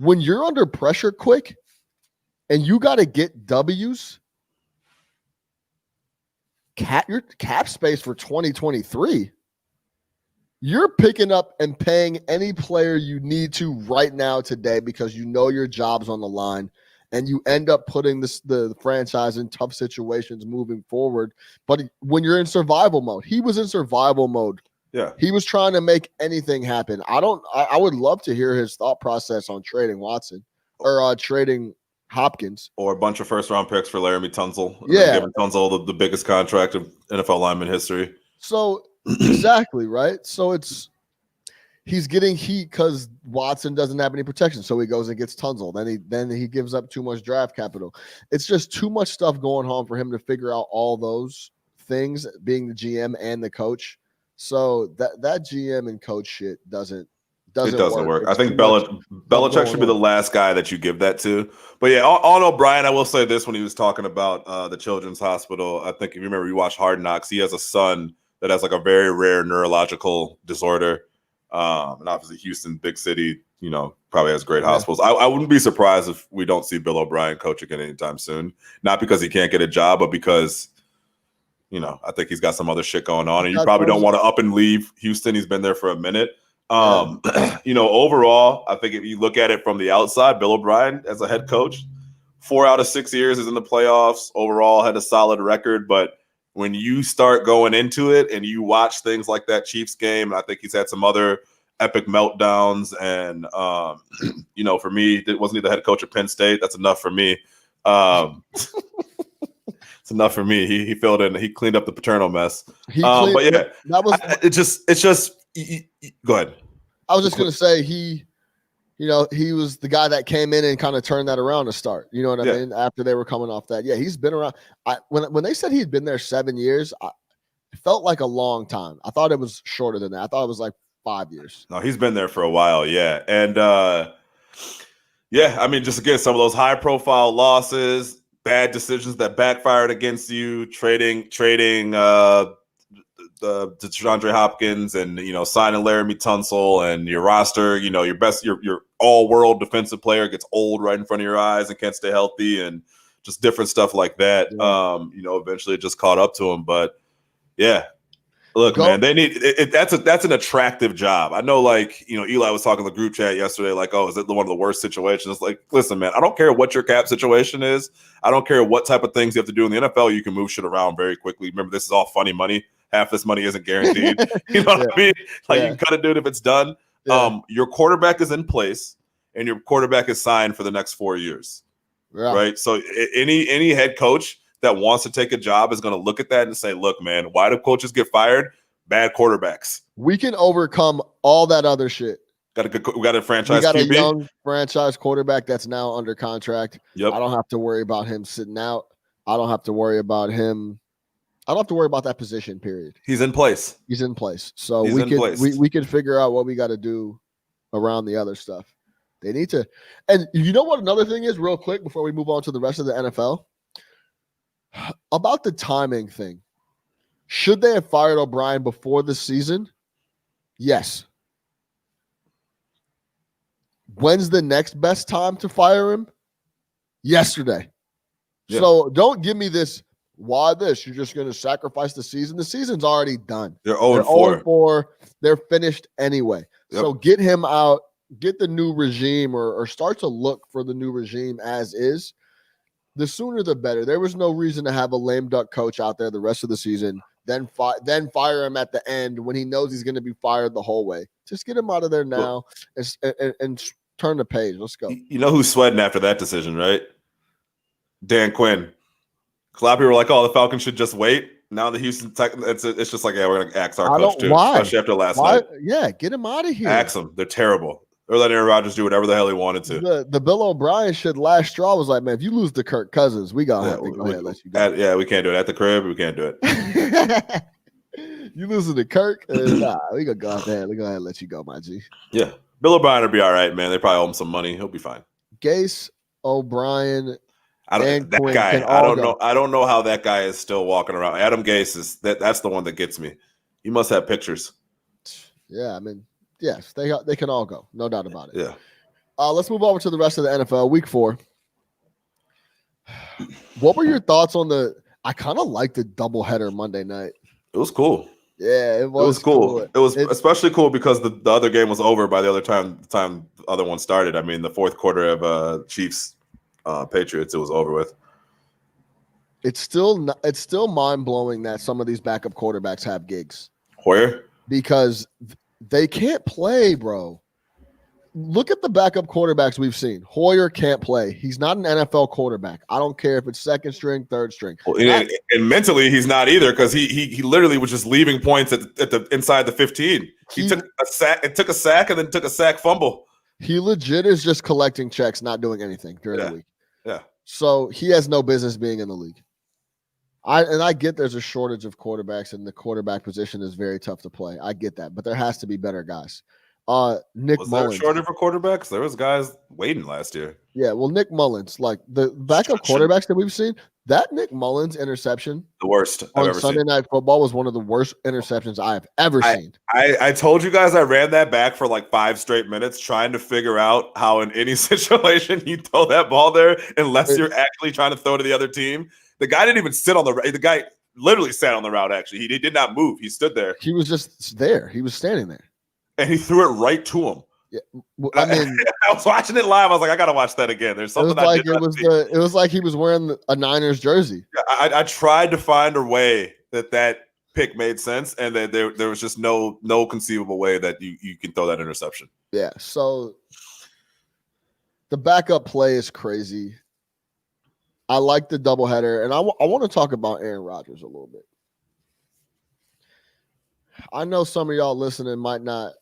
when you're under pressure quick and you got to get W's, your cap space for 2023, you're picking up and paying any player you need to right now today because you know your job's on the line, and you end up putting the franchise in tough situations moving forward. But when you're in survival mode, he was in survival mode. Yeah. He was trying to make anything happen. I would love to hear his thought process on trading Watson or trading Hopkins. Or a bunch of first-round picks for Laramie Tunsil. Yeah. Giving Tunsil the biggest contract of NFL lineman history. So, exactly, right? So he's getting heat because Watson doesn't have any protection. So he goes and gets Tunsil. Then he gives up too much draft capital. It's just too much stuff going on for him to figure out all those things, being the GM and the coach. So that GM and coach shit doesn't work. I think Belichick should be the last guy that you give that to. But yeah, on O'Brien, I will say this when he was talking about the Children's Hospital. I think if you remember, you watched Hard Knocks. He has a son that has like a very rare neurological disorder. And obviously Houston, big city, probably has great hospitals. I wouldn't be surprised if we don't see Bill O'Brien coach again anytime soon. Not because he can't get a job, but because I think he's got some other shit going on, and you probably don't want to up and leave Houston. He's been there for a minute. Overall, I think if you look at it from the outside, Bill O'Brien as a head coach, 4 out of 6 years is in the playoffs. Overall, had a solid record, but when you start going into it and you watch things like that Chiefs game, and I think he's had some other epic meltdowns, and for me, wasn't he the head coach of Penn State? That's enough for me. It's enough for me. He filled in. He cleaned up the paternal mess. But yeah, it's just. Go ahead. I was just gonna say he was the guy that came in and kind of turned that around to start. You know what I mean? After they were coming off that, he's been around. When they said he'd been there 7 years, it felt like a long time. I thought it was shorter than that. I thought it was like 5 years. No, he's been there for a while. Yeah, and just again, some of those high-profile losses, bad decisions that backfired against you, trading the DeAndre Hopkins and signing Laramie Tunsil, and your roster, your all-world defensive player gets old right in front of your eyes and can't stay healthy, and just different stuff like that. Eventually it just caught up to him. But yeah, look, man, they need it. That's an attractive job. I know, Eli was talking in the group chat yesterday, like, oh, is it one of the worst situations? It's like, listen, man, I don't care what your cap situation is. I don't care what type of things you have to do in the NFL. You can move shit around very quickly. Remember, this is all funny money. Half this money isn't guaranteed. You know what I mean? You can cut a dude if it's done. Yeah. Your quarterback is in place, and your quarterback is signed for the next 4 years. Yeah. Right? So any head coach that wants to take a job is going to look at that and say, look, man, why do coaches get fired? Bad quarterbacks. We can overcome all that other shit. We got a franchise QB. A young franchise quarterback that's now under contract. Yep. I don't have to worry about him sitting out. I don't have to worry about him. I don't have to worry about that position, period. He's in place. So we could figure out what we got to do around the other stuff. They need to. And you know what another thing is, real quick, before we move on to the rest of the NFL? About the timing thing. Should they have fired O'Brien before the season? Yes. When's the next best time to fire him? Yesterday. Yeah. So don't give me this. Why this? You're just going to sacrifice the season? The season's already done. They're 0-4. They're finished anyway. Yep. So get him out, get the new regime, or start to look for the new regime as is. The sooner the better. There was no reason to have a lame duck coach out there the rest of the season, then fire him at the end when he knows he's going to be fired the whole way. Just get him out of there now and turn the page. Let's go. You know who's sweating after that decision, right? Dan Quinn. A lot of people were like, "Oh, the Falcons should just wait." Now the Houston Texans, it's just like, yeah, we're going to axe our coach too, especially after last night. Yeah, get him out of here. Axe them. They're terrible. They're letting Aaron Rodgers do whatever the hell he wanted to. The Bill O'Brien shit last straw was like, man, if you lose to Kirk Cousins, we got to have to go ahead and let you go. We can't do it at the crib. We can't do it. You listen to Kirk? Nah, we gonna go ahead. We go ahead and let you go, my G. Yeah, Bill O'Brien will be all right, man. They probably owe him some money. He'll be fine. Gase, O'Brien, and That Quinn guy. can all go. I don't know how that guy is still walking around. Adam Gase is that's the one that gets me. He must have pictures. Yeah, I mean, yes, they can all go, no doubt about it. Yeah. Let's move over to the rest of the NFL. Week 4. What were your thoughts on the? I kind of liked the doubleheader Monday night. It was cool. Yeah, it was. It was cool. It was especially cool because the other game was over by the time the other one started. I mean, the fourth quarter of Chiefs Patriots, it was over with. It's still mind blowing that some of these backup quarterbacks have gigs. Hoyer? Because they can't play, bro. Look at the backup quarterbacks we've seen. Hoyer can't play. He's not an NFL quarterback. I don't care if it's second string, third string. Well, and mentally, he's not either because he literally was just leaving points at the inside the 15. He took a sack. It took a sack and then took a sack fumble. He legit is just collecting checks, not doing anything during the week. Yeah. So he has no business being in the league. I get there's a shortage of quarterbacks and the quarterback position is very tough to play. I get that, but there has to be better guys. Nick was Mullins. there a shortage for quarterbacks? There was guys waiting last year. Yeah, well, Nick Mullins, like the backup quarterbacks that we've seen, that Nick Mullins interception, the worst I've on ever Sunday seen. Night Football was one of the worst interceptions I have ever seen. I told you guys I ran that back for like 5 straight minutes trying to figure out how in any situation you throw that ball there unless you're actually trying to throw to the other team. The guy didn't even sit on the route. The guy literally sat on the route, actually. He did not move. He stood there. He was just there. He was standing there. And he threw it right to him. Yeah, I mean, I was watching it live. I was like, I gotta watch that again. There's something it was like he was wearing a Niners jersey. Yeah, I tried to find a way that pick made sense, and that there was just no conceivable way that you can throw that interception. Yeah. So the backup play is crazy. I like the doubleheader, and I want to talk about Aaron Rodgers a little bit. I know some of y'all listening might not.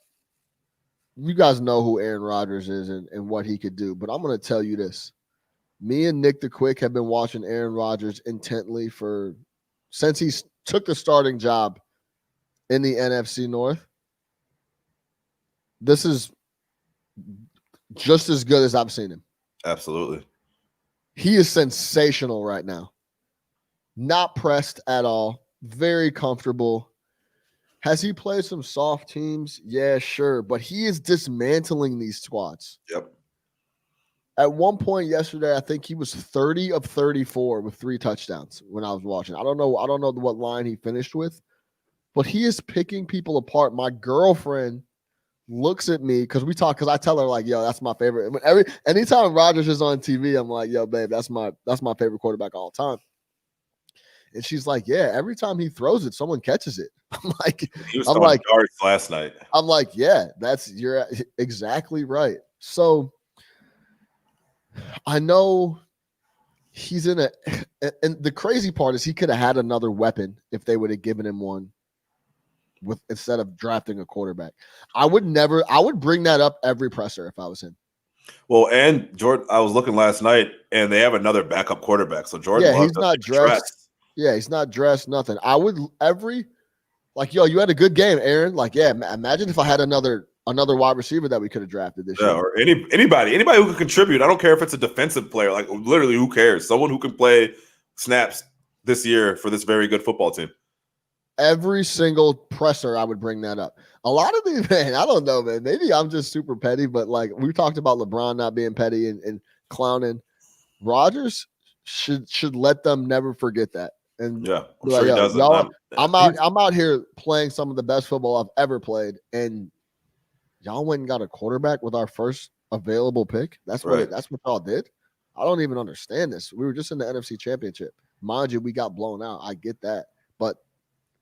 You guys know who Aaron Rodgers is and what he could do, but I'm going to tell you this. Me and Nick the Quick have been watching Aaron Rodgers intently since he took the starting job in the NFC North. This is just as good as I've seen him. Absolutely. He is sensational right now. Not pressed at all. Very comfortable. Has he played some soft teams? Yeah, sure. But he is dismantling these squads. Yep. At one point yesterday, I think he was 30 of 34 with 3 touchdowns when I was watching. I don't know what line he finished with, but he is picking people apart. My girlfriend looks at me because I tell her, like, yo, that's my favorite. Anytime Rodgers is on TV, I'm like, yo, babe, that's my favorite quarterback of all time. And she's like, yeah, every time he throws it, someone catches it. I'm like, he was throwing darts last night. I'm like, yeah, you're exactly right. So I know he's in and the crazy part is he could have had another weapon if they would have given him one instead of drafting a quarterback. I would bring that up every presser if I was him. Well, and Jordan, I was looking last night and they have another backup quarterback. So Jordan, yeah, he's not dressed. Yeah, he's not dressed, nothing. I would yo, you had a good game, Aaron. Like, yeah, imagine if I had another wide receiver that we could have drafted this year. Or anybody who could contribute. I don't care if it's a defensive player. Like, literally, who cares? Someone who can play snaps this year for this very good football team. Every single presser, I would bring that up. A lot of these, man, I don't know, man. Maybe I'm just super petty, but like we talked about LeBron not being petty and clowning. Rodgers should let them never forget that. And yeah, I'm sure he doesn't. I'm out here playing some of the best football I've ever played, and y'all went and got a quarterback with our first available pick. That's what y'all did. I don't even understand this. We were just in the NFC Championship. Mind you, we got blown out. I get that, but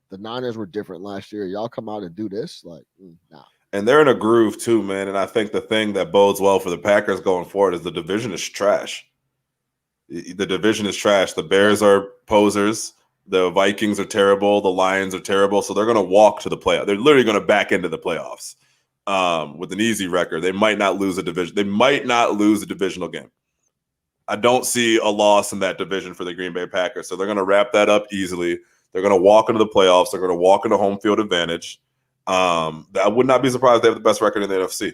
the Niners were different last year. Y'all come out and do this, like, nah. And they're in a groove too, man. And I think the thing that bodes well for the Packers going forward is the division is trash. The division is trash. The Bears are posers. The Vikings are terrible. The Lions are terrible. So they're going to walk to the playoffs. They're literally going to back into the playoffs with an easy record. They might not lose a division. They might not lose a divisional game. I don't see a loss in that division for the Green Bay Packers. So they're going to wrap that up easily. They're going to walk into the playoffs. They're going to walk into home field advantage. I would not be surprised if they have the best record in the NFC,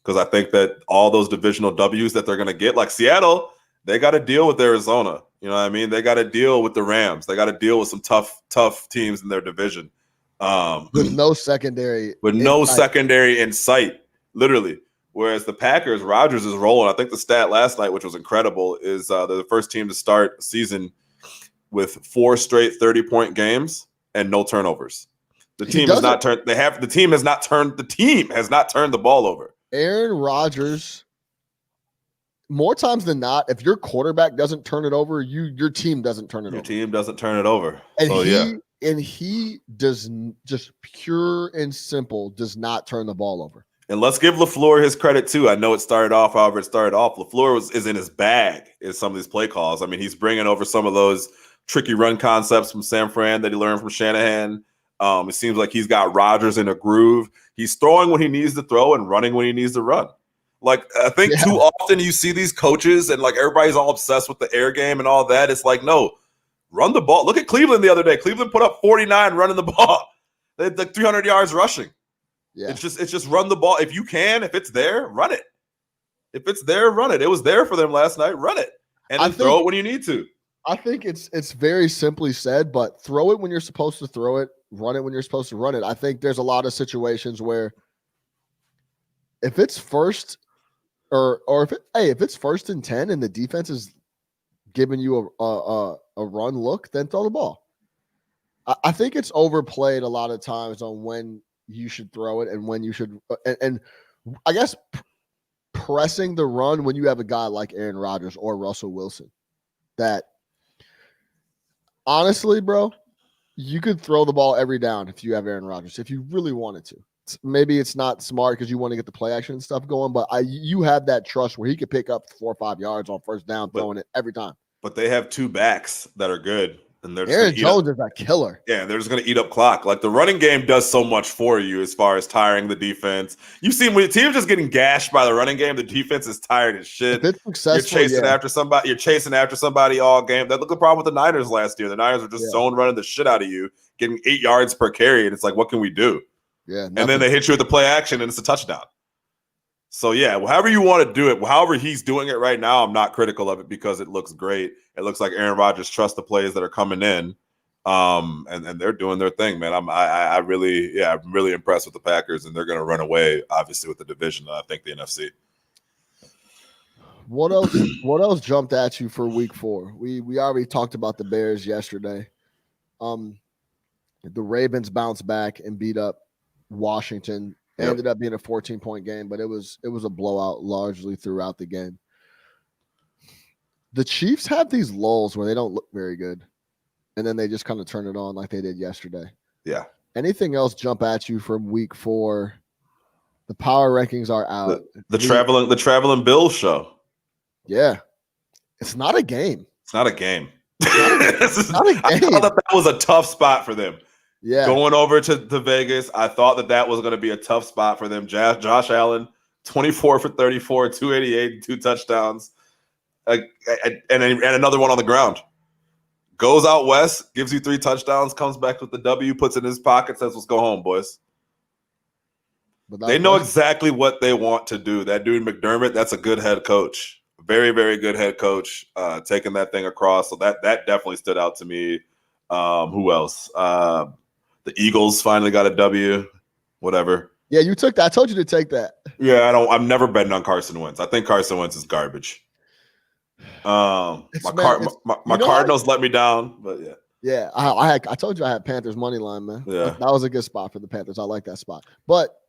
because I think that all those divisional W's that they're going to get, like Seattle, they got to deal with Arizona. You know what I mean? They got to deal with the Rams. They got to deal with some tough teams in their division. With no secondary. Secondary in sight, literally. Whereas the Packers, Rodgers is rolling. I think the stat last night, which was incredible, is they're the first team to start the season with 4 straight 30-point games and no turnovers. The team has not turned the ball over. Aaron Rodgers, more times than not, if your quarterback doesn't turn it over, your team doesn't turn it over. Your team doesn't turn it over. And he does, just pure and simple, does not turn the ball over. And let's give LaFleur his credit too. I know it started off however it started off. LaFleur is in his bag in some of these play calls. I mean, he's bringing over some of those tricky run concepts from San Fran that he learned from Shanahan. It seems like he's got Rodgers in a groove. He's throwing when he needs to throw and running when he needs to run. Like, I think too often you see these coaches and like everybody's all obsessed with the air game and all that. It's like, no, run the ball. Look at Cleveland the other day. Cleveland put up 49 running the ball. They had like 300 yards rushing. Yeah. It's just run the ball. If you can, if it's there, run it. If it's there, run it. It was there for them last night. Run it. And then throw it when you need to. I think it's very simply said, but throw it when you're supposed to throw it, run it when you're supposed to run it. I think there's a lot of situations where if it's first or if it's 1st and 10 and the defense is giving you a run look, then throw the ball. I think it's overplayed a lot of times on when you should throw it and when you should, and I guess pressing the run when you have a guy like Aaron Rodgers or Russell Wilson, that honestly, bro, you could throw the ball every down if you have Aaron Rodgers, if you really wanted to. Maybe it's not smart because you want to get the play action and stuff going, but you have that trust where he could pick up 4 or 5 yards on first down, throwing it every time. But they have 2 backs that are good. And they're Aaron Jones is a killer. Yeah, they're just going to eat up clock. Like, the running game does so much for you as far as tiring the defense. You've seen when the team's just getting gashed by the running game, the defense is tired as shit. If it's successful, you're chasing after somebody. You're chasing after somebody all game. Look at the problem with the Niners last year. The Niners were just zone running the shit out of you, getting 8 yards per carry, and it's like, what can we do? Yeah, and then they hit you with the play action, and it's a touchdown. So, yeah, however you want to do it, however he's doing it right now, I'm not critical of it because it looks great. It looks like Aaron Rodgers trusts the plays that are coming in. And they're doing their thing, man. I'm really impressed with the Packers, and they're going to run away, obviously, with the division. I think the NFC. What else jumped at you for week 4? We already talked about the Bears yesterday. The Ravens bounced back and beat up Washington. It ended up being a 14-point game, but it was a blowout largely throughout the game. The Chiefs have these lulls where they don't look very good, and then they just kind of turn it on like they did yesterday. Yeah. Anything else jump at you from week 4? The power rankings are out. The traveling Bills show. Yeah. It's not a game. It's not a game. It's not a game. I thought that was a tough spot for them. Yeah. Going over to Vegas, I thought that was going to be a tough spot for them. Josh Allen, 24 for 34, 288, 2 touchdowns, and another one on the ground. Goes out west, gives you 3 touchdowns, comes back with the W, puts it in his pocket, says, let's go home, boys. They know exactly what they want to do. That dude McDermott, that's a good head coach. Very, very good head coach, taking that thing across. So that definitely stood out to me. Who else? The Eagles finally got a W, whatever. Yeah, you took that. I told you to take that. Yeah, I'm never betting on Carson Wentz. I think Carson Wentz is garbage. My Cardinals let me down, but yeah. Yeah, I told you I had Panthers money line, man. Yeah, that was a good spot for the Panthers. I like that spot. But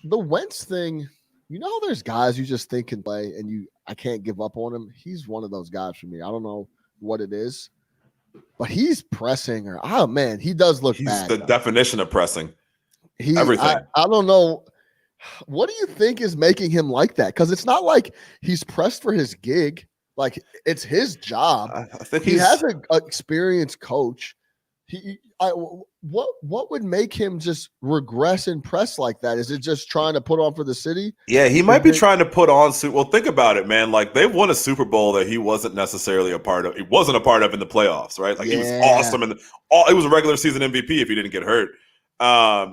the Wentz thing, you know, there's guys you just think can play, and I can't give up on him. He's one of those guys for me. I don't know what it is, but he's pressing, he does look bad. He's the definition of pressing. Everything. I don't know. What do you think is making him like that? Because it's not like he's pressed for his gig. Like, it's his job. I think he has an experienced coach. What would make him just regress and press like that? Is it just trying to put on for the city? Yeah, he might be trying to put on. Well, think about it, man. Like they've won a Super Bowl that he wasn't necessarily a part of. He wasn't a part of in the playoffs, right? Like he was awesome, and it was a regular season MVP if he didn't get hurt.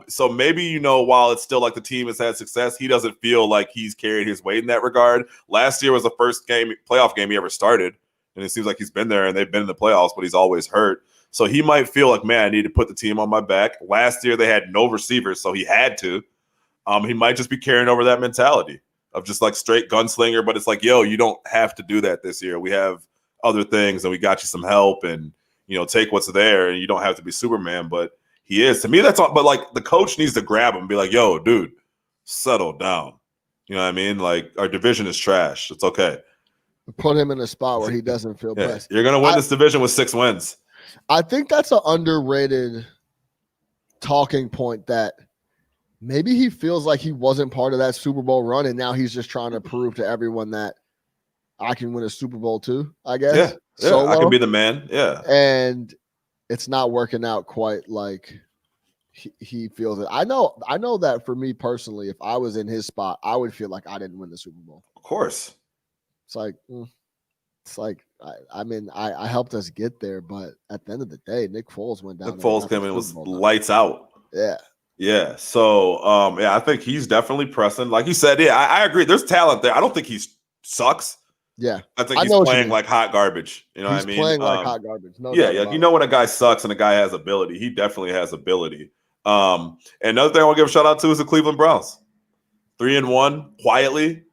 So maybe while it's still like the team has had success, he doesn't feel like he's carried his weight in that regard. Last year was the first playoff game he ever started, and it seems like he's been there and they've been in the playoffs, but he's always hurt. So he might feel like, man, I need to put the team on my back. Last year they had no receivers, so he had to. He might just be carrying over that mentality of just like straight gunslinger, but it's like, yo, you don't have to do that this year. We have other things and we got you some help and, take what's there and you don't have to be Superman, but he is. To me, that's all. But like the coach needs to grab him and be like, yo, dude, settle down. You know what I mean? Like our division is trash. It's okay. Put him in a spot where he doesn't feel blessed. You're going to win this division with 6 wins. I think that's an underrated talking point that maybe he feels like he wasn't part of that Super Bowl run, and now he's just trying to prove to everyone that I can win a Super Bowl too, I guess. Yeah, I can be the man. Yeah. And it's not working out quite like he feels it. I know that for me personally, if I was in his spot, I would feel like I didn't win the Super Bowl. Of course. It's like, I helped us get there, but at the end of the day, Nick Foles went down. Nick Foles came in, was lights out. Yeah. Yeah. So, I think he's definitely pressing. Like you said, I agree. There's talent there. I don't think he sucks. Yeah. I think he's playing like hot garbage. You know what I mean? He's playing like hot garbage. No yeah. When a guy sucks and a guy has ability, he definitely has ability. And another thing I want to give a shout out to is the Cleveland Browns. 3-1, quietly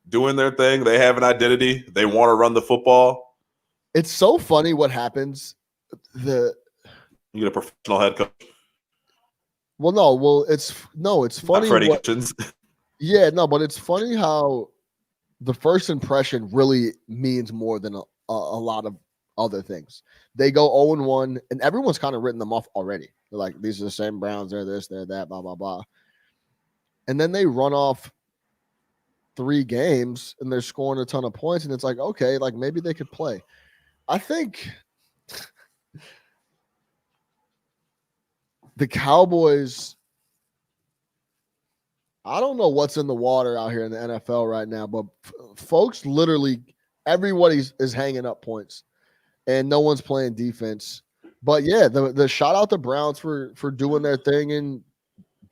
doing their thing. They have an identity. They want to run the football. It's so funny what happens. You get a professional head coach. It's funny. Freddie Kitchens. Yeah, no, but it's funny how the first impression really means more than a lot of other things. They go 0-1, and everyone's kind of written them off already. They're like, these are the same Browns. They're this, they're that, blah, blah, blah. And then they run off 3 games, and they're scoring a ton of points, and it's like, okay, like maybe they could play. I think the Cowboys, I don't know what's in the water out here in the NFL right now, but folks, literally everybody is hanging up points and no one's playing defense. But yeah, the shout out to Browns for doing their thing and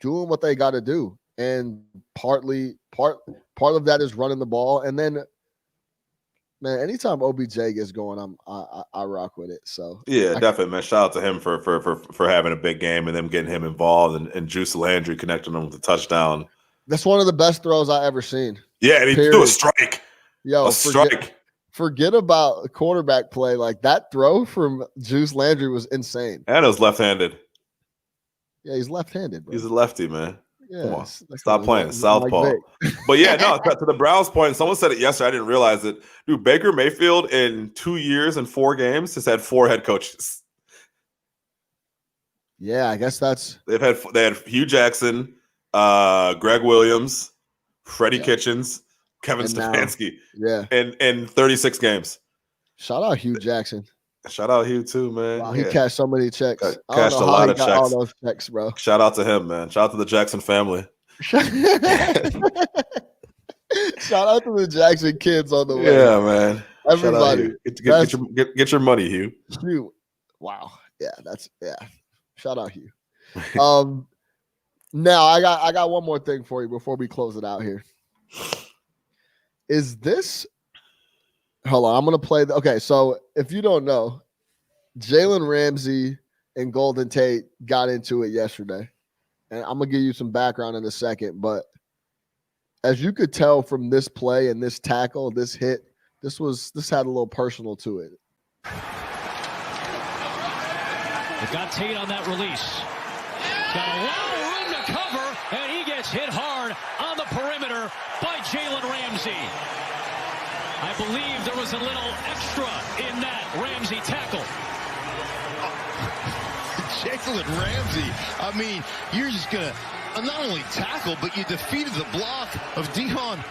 doing what they got to do. And part of that is running the ball. And then, man, anytime OBJ gets going, I rock with it. So yeah, definitely, man. Shout out to him for having a big game and them getting him involved and Juice Landry connecting him with a touchdown. That's one of the best throws I ever seen. Yeah, and he threw a strike. Yo, a strike. Forget about a quarterback play. Like that throw from Juice Landry was insane. And it was left-handed. Yeah, he's left-handed, bro. He's a lefty, man. Yeah, come on. Stop playing. Southpaw. But yeah, no, to the Browns point, someone said it yesterday. I didn't realize it. Dude, Baker Mayfield in 2 years and 4 games has had 4 head coaches. Yeah, I guess they had Hugh Jackson, Greg Williams, Freddie Kitchens, Kevin Stefanski. In 36 games. Shout out Hugh Jackson. Shout out Hugh too, man. Wow, he cashed so many checks. Cashed a lot of checks. All those checks, bro. Shout out to him, man. Shout out to the Jackson family. Shout out to the Jackson kids on the way. Yeah, man. Everybody. Get your money, Hugh. Hugh. Wow. Yeah, Shout out Hugh. Now I got one more thing for you before we close it out here. Is this hold on, I'm gonna play okay, so if you don't know, Jalen Ramsey and Golden Tate got into it yesterday. And I'm gonna give you some background in a second, but as you could tell from this play and this tackle, this hit, this had a little personal to it. They got Tate on that release. Got a lot of room to cover, and he gets hit hard on the perimeter by Jalen Ramsey. I believe there was a little extra in that Ramsey tackle. Jalen Ramsey, I mean, you're just going to not only tackle, but you defeated the block of Dion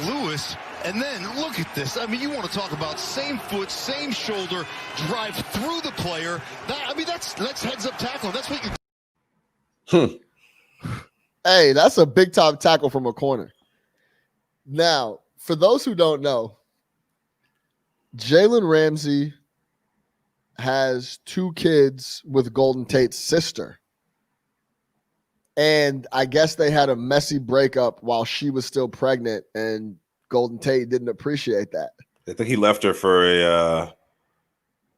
Lewis. And then look at this. I mean, you want to talk about same foot, same shoulder, drive through the player. That's heads up tackle. That's what you. Hey, that's a big time tackle from a corner. Now, for those who don't know, Jalen Ramsey has 2 kids with Golden Tate's sister. And I guess they had a messy breakup while she was still pregnant, and Golden Tate didn't appreciate that. I think he left her for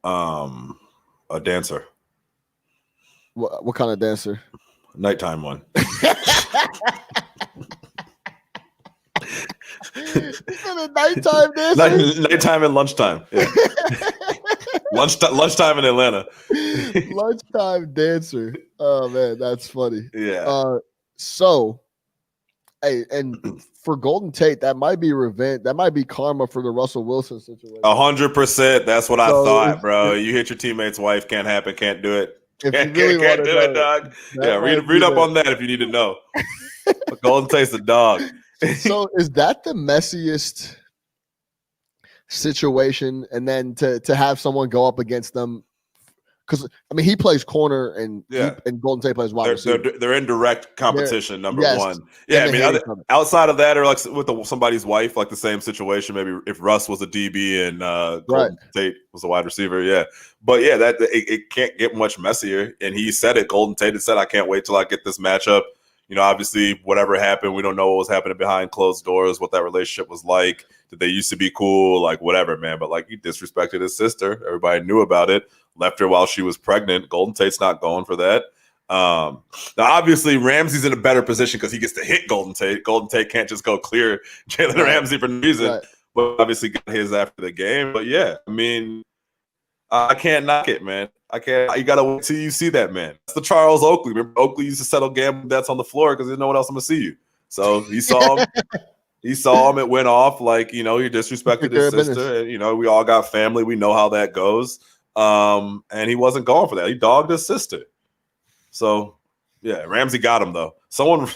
a dancer. What kind of dancer? Nighttime one. A nighttime dancer? Nighttime and lunchtime. Yeah. lunchtime in Atlanta. Lunchtime dancer. Oh man, that's funny. Yeah. So, hey, and for Golden Tate, that might be revenge. That might be karma for the Russell Wilson situation. 100%. That's what I thought, bro. You hit your teammate's wife. Can't happen. Can't do it. Can't do it, dog. Yeah, read up on that if you need to know. But Golden Tate's a dog. So is that the messiest situation? And then to have someone go up against them, because I mean he plays corner and Golden Tate plays wide receiver. They're in direct competition. Number one, yeah. I mean, outside of that, or like with somebody's wife, like the same situation. Maybe if Russ was a DB and Golden Tate was a wide receiver, yeah. But yeah, that it can't get much messier. And he said it. Golden Tate had said, "I can't wait till I get this matchup." You know, obviously, whatever happened, we don't know what was happening behind closed doors, what that relationship was like. Did they used to be cool? Like, whatever, man. But, like, he disrespected his sister. Everybody knew about it. Left her while she was pregnant. Golden Tate's not going for that. Now, obviously, Ramsey's in a better position because he gets to hit Golden Tate. Golden Tate can't just go clear Jalen Ramsey for no reason. But obviously got his after the game. But, yeah, I mean, I can't knock it, man. I can't. You gotta wait till you see that man. That's the Charles Oakley. Remember, Oakley used to settle gambling debts on the floor because there's no one else I'm gonna see you. So he saw him. He saw him. It went off. Like, you know, he disrespected his sister. And, you know, we all got family. We know how that goes. And he wasn't going for that. He dogged his sister. So yeah, Ramsey got him though. Someone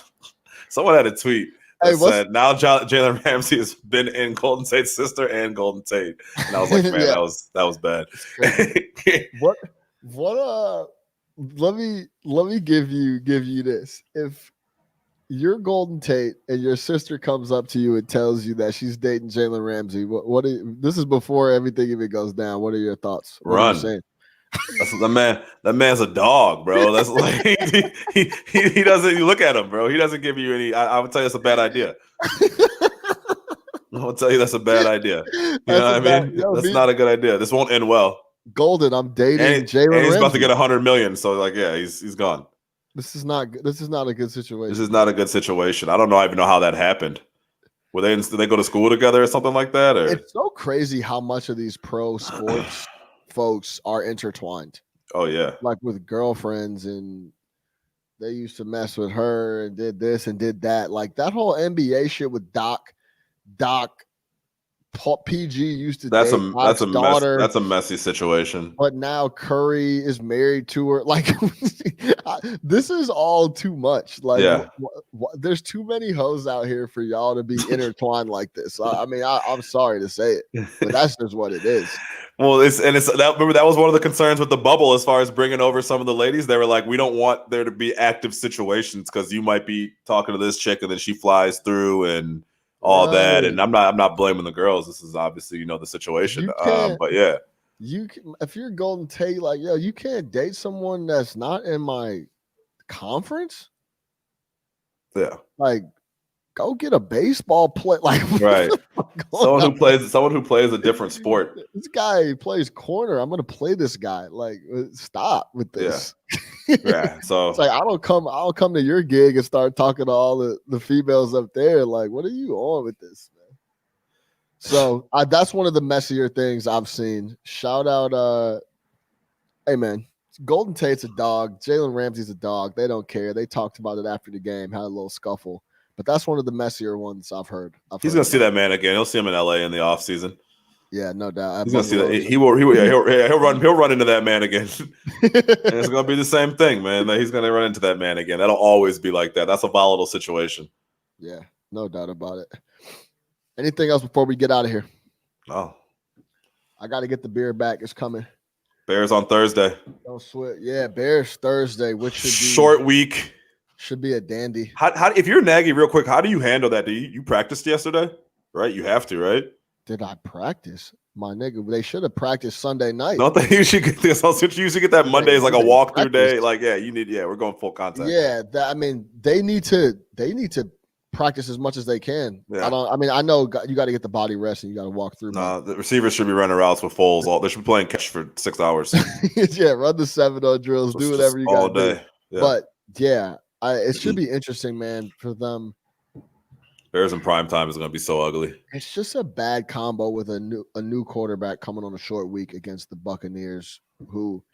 had a tweet that said, "Now Jalen Ramsey has been in Golden Tate's sister and Golden Tate." And I was like, man, that was bad. Let me give you this. If you're Golden Tate and your sister comes up to you and tells you that she's dating Jalen Ramsey, this is before everything even goes down. What are your thoughts? Run. That's that man's a dog, bro. That's like he doesn't. You look at him, bro. He doesn't give you any. I would tell you that's a bad idea. I'll tell you that's a bad idea. You know what I mean? That's not a good idea. This won't end well. Golden, I'm dating Jalen Ramsey. He's about to get $100 million. So like, yeah, he's gone. This is not a good situation. This is not a good situation. I don't even know how that happened. Did they go to school together or something like that? Or? It's so crazy how much of these pro sports folks are intertwined. Oh yeah, like with girlfriends, and they used to mess with her and did this and did that. Like that whole NBA shit with Doc PG used to date Doc's daughter. That's a messy situation. But now Curry is married to her. Like this is all too much. Like there's too many hoes out here for y'all to be intertwined like this. I mean, I'm sorry to say it, but that's just what it is. Well, remember that was one of the concerns with the bubble as far as bringing over some of the ladies. They were like, we don't want there to be active situations because you might be talking to this chick and then she flies through and all that. And I'm not blaming the girls. This is obviously, the situation. But yeah, if you're Golden Tate, like, yo, you can't date someone that's not in my conference. Yeah, like, go get a baseball play. Like, right. Someone who plays a different sport. This guy plays corner. I'm gonna play this guy. Like, stop with this. Yeah. So it's like I'll come to your gig and start talking to all the females up there. Like, what are you on with this, man? So that's one of the messier things I've seen. Shout out, hey man, Golden Tate's a dog. Jalen Ramsey's a dog. They don't care. They talked about it after the game, had a little scuffle. But that's one of the messier ones I've heard. He's going to see that man again. He'll see him in LA in the offseason. Yeah, no doubt. He's going to see that. He'll run into that man again. And it's going to be the same thing, man. He's going to run into that man again. That'll always be like that. That's a volatile situation. Yeah, no doubt about it. Anything else before we get out of here? No. I got to get the beer back. It's coming. Bears on Thursday. Don't sweat. Yeah, Bears Thursday, which should be short week. Should be a dandy. How if you're Nagy, real quick, how do you handle that? You practiced yesterday, right? You have to, right? Did I practice? My nigga, they should have practiced Sunday night. Don't they usually get this? You usually get that Monday is like a walkthrough day. Like, yeah, we're going full contact. Yeah, they need to practice as much as they can. Yeah. I know you got to get the body rest and you got to walk through. The receivers should be running routes with Foles. They should be playing catch for 6 hours. Yeah, run the 7-0 drills, do whatever you got all to day. do. Yeah. But yeah, it should be interesting, man, for them. Bears in prime time is going to be so ugly. It's just a bad combo with a new quarterback coming on a short week against the Buccaneers, who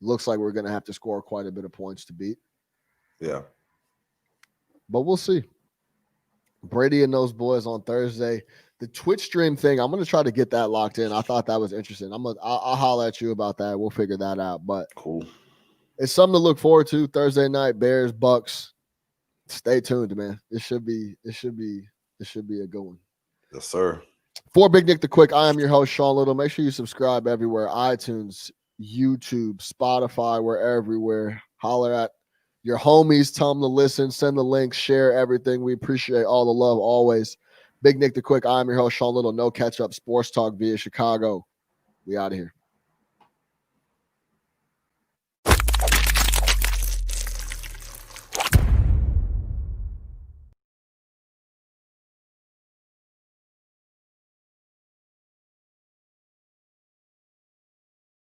looks like we're going to have to score quite a bit of points to beat. Yeah. But we'll see. Brady and those boys on Thursday. The Twitch stream thing, I'm going to try to get that locked in. I thought that was interesting. I'll holler at you about that. We'll figure that out. But cool. It's something to look forward to. Thursday night, Bears, Bucks. Stay tuned, man. It should be a good one. Yes, sir. For Big Nick the Quick, I am your host, Sean Little. Make sure you subscribe everywhere. iTunes, YouTube, Spotify, we're everywhere. Holler at your homies, tell them to listen, send the links, share everything. We appreciate all the love always. Big Nick the Quick, I am your host, Sean Little. No Catch Up Sports Talk via Chicago. We out of here.